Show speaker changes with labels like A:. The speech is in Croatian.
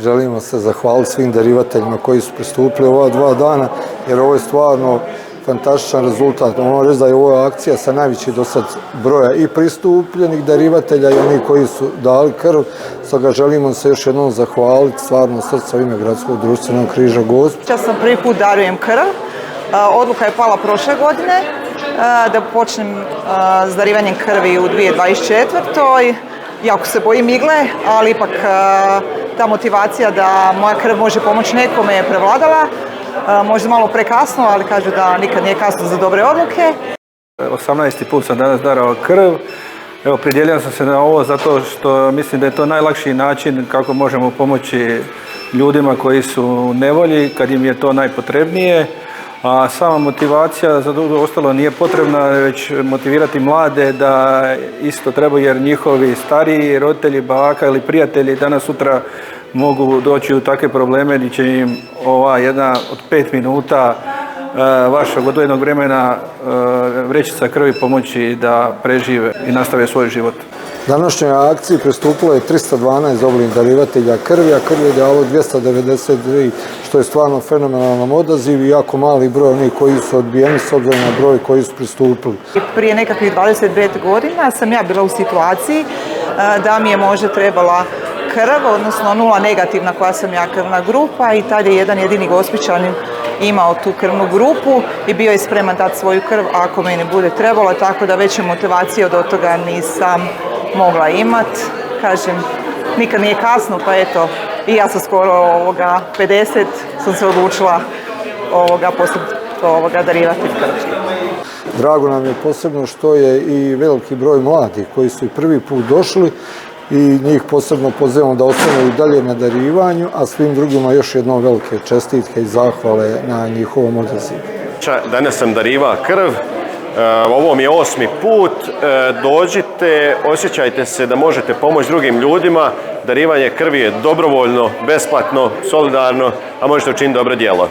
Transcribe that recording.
A: Želimo se zahvaliti svim darivateljima koji su pristupili ova 2 dana, jer ovo je stvarno fantastičan rezultat. Moram reći da je ova akcija sa najveći do sad broja i pristupljenih darivatelja i onih koji su dali krv. Stoga želimo se još jednom zahvaliti stvarno srca u ime Gradskog društvenog križa Gospića.
B: Ja sam prvi put darujem krv. Odluka je pala prošle godine da počnem s darivanjem krvi u 2024. Jako se bojim igle, ali ipak ta motivacija da moja krv može pomoći nekome je prevladala. Možda malo prekasno, ali kažu da nikad nije kasno za dobre odluke.
C: 18. put sam danas darao krv. Evo, pridjelio sam se na ovo zato što mislim da je to najlakši način kako možemo pomoći ljudima koji su u nevolji kad im je to najpotrebnije. A sama motivacija za ostalo nije potrebna, već motivirati mlade da isto trebaju, jer njihovi stariji roditelji, baka ili prijatelji danas sutra mogu doći u takve probleme gdje će im ova jedna od 5 minuta vašeg odvojenog vremena vrećica krvi pomoći da prežive i nastave svoj život.
A: Današnjoj akciji pristupilo je 312 oboljelih darivatelja krvi, a krvi je dalo 293, što je stvarno fenomenalan odaziv i jako mali broj onih koji su odbijeni s obzirom na broj koji su pristupili.
B: Prije nekakvih 25 godina sam ja bila u situaciji da mi je možda trebala krv, odnosno 0 negativna koja sam ja krvna grupa, i tad je jedan jedini Gospićanin imao tu krvnu grupu i bio je spreman dati svoju krv ako meni bude trebalo, tako da veće motivacije od toga nisam mogla imat. Kažem, nikad nije kasno, pa eto, i ja sam skoro 50 sam se odlučila postati darivatelj krvi.
A: Drago nam je posebno što je i veliki broj mladih koji su i prvi put došli i njih posebno pozivamo da ostanu i dalje na darivanju, a svim drugima još jednom velike čestitke i zahvale na njihovom odazivu.
D: Danas sam darivao krv, ovo mi je 8. put, dođite, osjećajte se da možete pomoći drugim ljudima. Darivanje krvi je dobrovoljno, besplatno, solidarno, a možete učiniti dobro djelo.